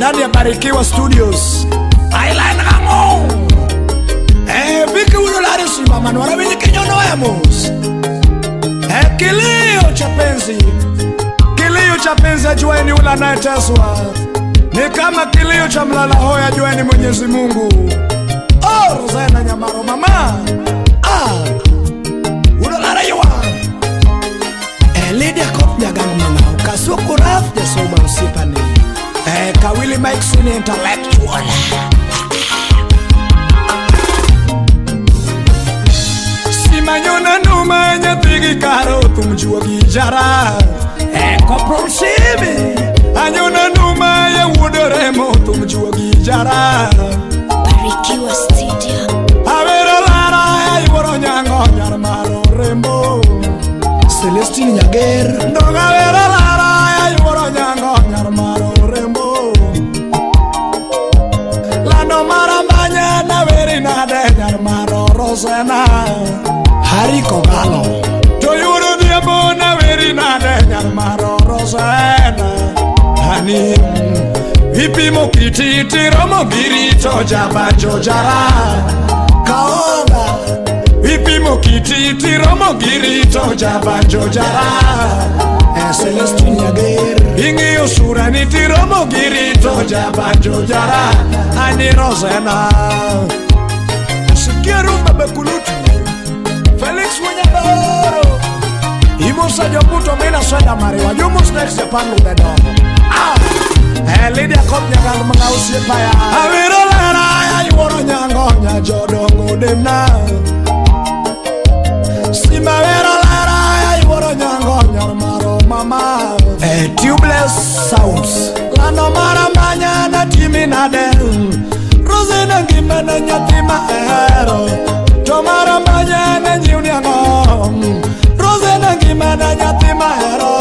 ndani ya Barikiwa Studios Island Rango. Viki ulo lari simba manuara vini kinyono emos. Kilio cha penzi, kilio cha penzi ajueni ula naeteswa. Ni kama kilio cha mlala hoya ajueni Mwenyezi Mungu. Oh, Rosena Nyamaro mama. Ulo lari yuwa. Lydia Kopnya gangmana ukasuku raf ya soba usipani. Kawili Mike Sweeney intellectual. Simanyona numa nyatigi karo tumjua gijara. Kopron Simi anyona numa ya wudoremo tumjua gijara. Barikiwa Studio. Avera lara ya iworo nyango nyarmaro rembo. Celestine Nyager ndoga vera lara ya iworo nyango nyarmaro rembo. Lano marambanya na veri nade nyarmaro Rosena. Hariko galo to yuro diamo na veri nade nyarmaro Rosena. Hani vipimo kititi romo birito jabanjo jara. Kaonga vipimo kititi romo girito jabanjo jara. Celestine Nyager ingi usura niti romo girito jabanjo jara. Ani Rosena Sikiru bebe kulutu Felix Wenyaboro Imusa jobuto mina sweda mariwa Jumus next Japan lubedo. Lydia Kopnya gangu mga usipaya. Aviro lera ya iworo nyango nya jodongo demna. Sima viro lera ya iworo nyango nyarmaro mama. Tubeless sounds lano marambanya na timi na del. Rosena ngimena nyatima ero. Tomarambanya na nyiuniango. Rosena ngimena nyatima ero.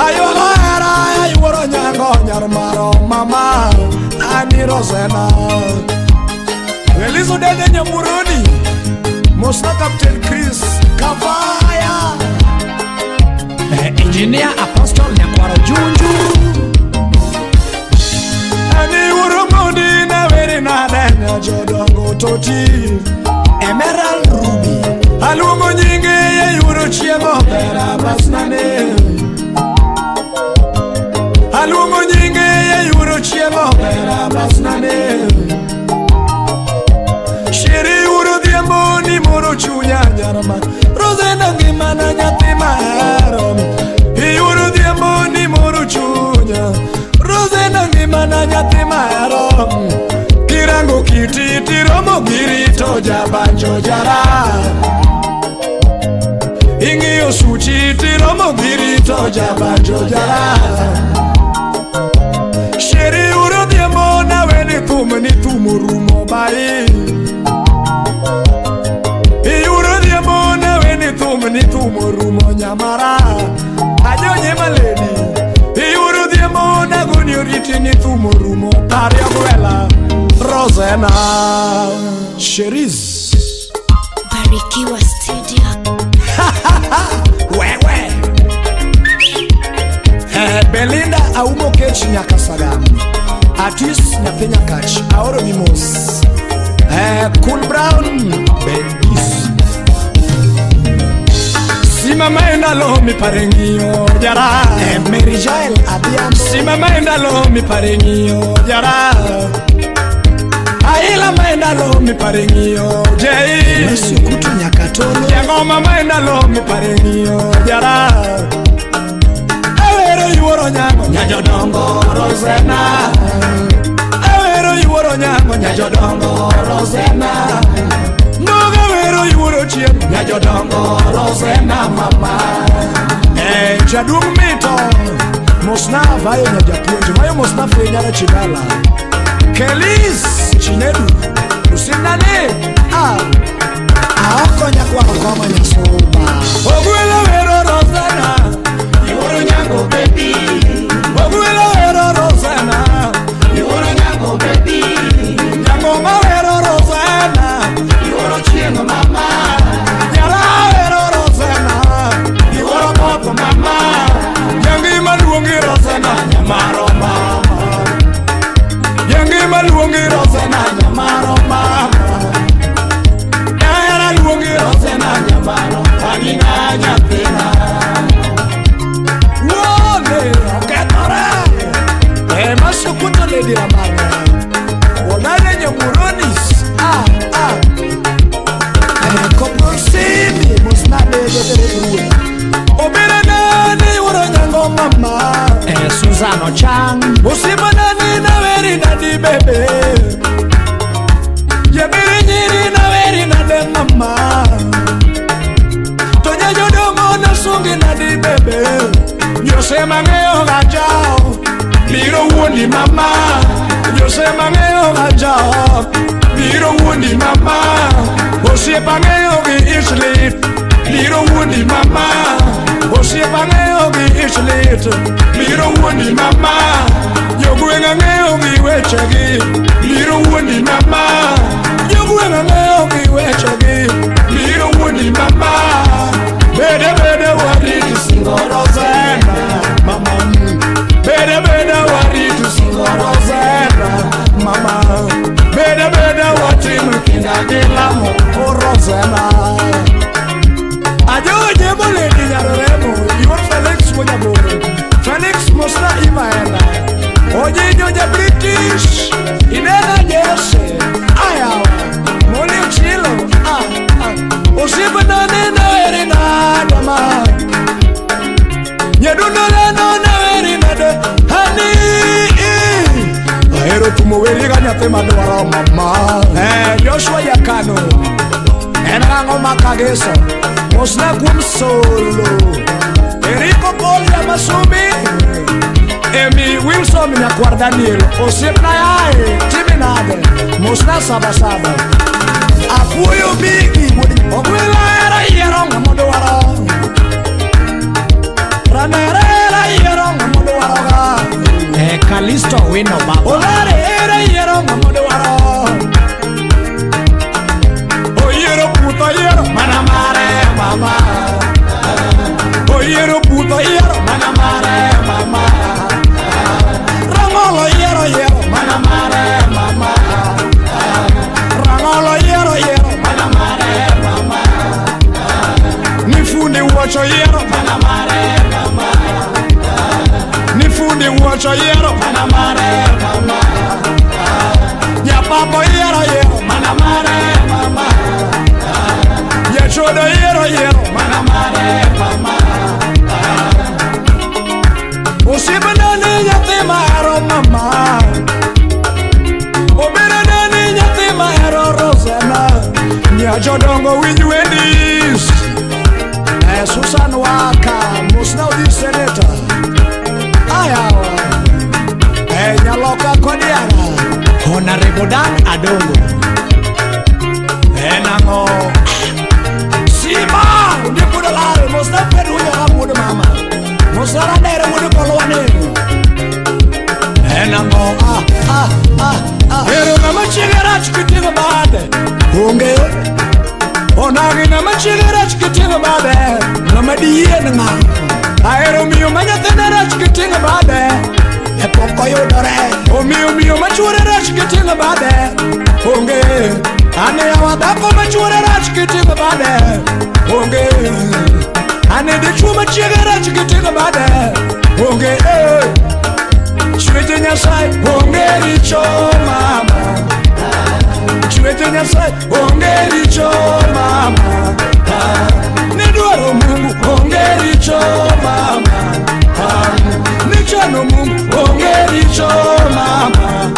Ayo era ya iworo nyango nyarmaro mama. Ani Rosena Elizo dede nyamuroni Mosna Captain Chris Kavaya. Engineer Apostle Nyakwaro Junju. Ani urumodi na veri na denya jodongo toti. Emerald Ruby Alungo nyinge ye yuro chiemo bera basnane. Alungo nyinge ye yuro chiemo bera basnane. Shiri uro diamo ni moro chunya nyarama. Rosena ngimana nyatima hero. Yuro diamo ni moro chunya. Rosena ngimana nyatima hero. Kirango kititi romo girito jabanjo jara. Ingi osuchiti romo girito jabanjo jara. Sheri uro diamo na weni tumani tumurumo bai. Uro diamo na weni tumani tumurumo nyamara. Ajo nye maleni. Uro diamo na guni uriti ni tumurumo tari abuela. Rosena Sheriz Barikiwa Studio. Wewe Belinda Aumo Kechi Nyakasagam. Artist Nyapenya Kach Aoro Mimos. Cool Brown Bendis. Sima maenda lo mi parengio jara. Mary Jael Adiam. Sima maenda lo mi parengio jara. Aila maenda lo mi parengio jei. Masi kutu Nyakatolo. Yangoma maenda lo mi parengio jara. Awero yuoro nyango nyajodongo Rosena. Awero yuoro nyango nyajodongo Rosena. Noga wero yuoro chiem nyajodongo Rosena mama. Jadung mito Mosna vayo nyajapuonjo. Vayo Mosna fenyara chigala. Kelis Chinedu Usinane Aoko nyakwa koma nyasoba. Ogwela wero Rosena Iworo nyango baby. Ogwela wero Rosena Iworo nyango baby. Nyango ma wero Rosena Iworo chiengo mama. Nyala wero Rosena Iworo poko mama. Nyangi maduongi Rosena nyamaro mama. Jabiri nyiri na weri na de mama Tonya jodomo na sungi na di bebe Yose mangeo gajao Biro wundi mama Yose mangeo gajao Biro wundi mama Osie pangeo gi islit Biro wundi mama Osie pangeo gi islit Biro wundi mama Yogwenga ngeo gi wechegi Biro wundi mama Yogwenga ngeo gi wechegi Biro wundi mama Bede bede wariti singoro zena mama Bede bede wariti singoro zena mama Bede bede watimu kinagilamo orozena Ajo nyebo lady nyaroremo Iwan Felix Mujaburu Felix Mosna Imaena Oji nyoja British Inena Jesse Ayawa Moli Chilo Usipa na nena erina dama Nyeduno leno na erina de Hani Ahero tumoweri ganyate madwara mama Joshua Yakano Enango makageso Mosna kum solo Eriko Polya Masumi Emi Wilson Nyakwar Daniel Osip na yae Timinade Mosna Sabasaba Afuyo bigi Okwila era yerong Modowaro Ranere era yerong Modowaro Kalisto wino baba Olare era yerong Modowaro Oyero puto yero Manamare mama Oyero puto yero Manamare mama Rangolo yero yero Manamare mama Rangolo yero yero Manamare mama Nifundi wacho yero Manamare mama Nifundi wacho yero Manamare mama Nyapapo yero yero Manamare mama Yachodo yero yero Manamare mama Usibandani nyatima ero mama Obirandani nyatima ero Rosena Nyajodongo winywendis Susan Waka Musna udi seneta Ayawa Nyaloka Kodiara Honorable Dan Adongo Enango Sima Undi kudalare Musna pedu nyaka mudu mama Musna radere mudu kolwane Enango Hero nama chigera chikitinga bade Unge Onagi nama chigera chikitinga bade Nama diye nga Aero miyo manyatenera chikitinga bade Epoko yodore Omiyo machurera chikitinga bade Unge Ane awadako machurera chikitinga bade Unge Ane dichuma chigera chikitinga bade Unge Chwete nyasai Unge richo mama Chwete nyasai Unge richo mama Niduaro Mungu Unge richo mama Nichano Mungu Unge richo mama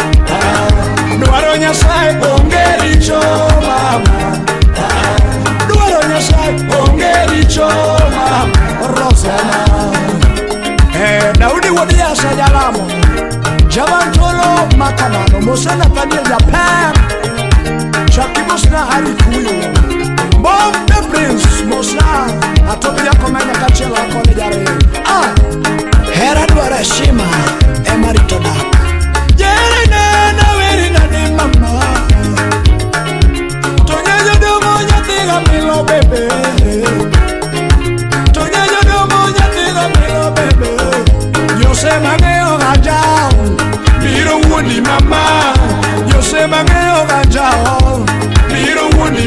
Duaro nyasai Unge richo mama Duaro nyasai Unge richo mama Rosana Daudi wadiasa jalamo Javantolo makamano Mosena Daniel Japan Chaki Mosna Harikuyo Bombe Prince Mosna Atobi yako mena kachela kone jare Hera duara shima Emarito da Jere na weri na di mama Tonya jodomo nyatiga milo bebe Tonya jodomo nyatiga milo bebe Yose mangeo gajao Biro wundi mama Yose mangeo gajao Biro wundi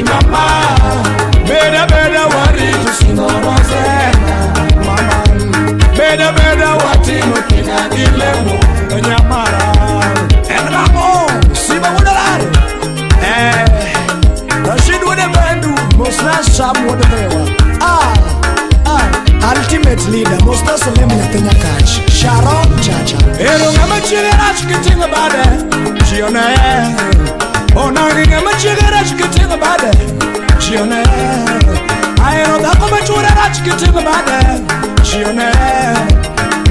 chikitimo bade chione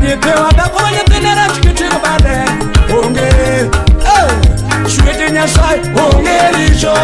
nyepewa dako nyethinera chikitimo bade onge chwete Nyasaye onge richo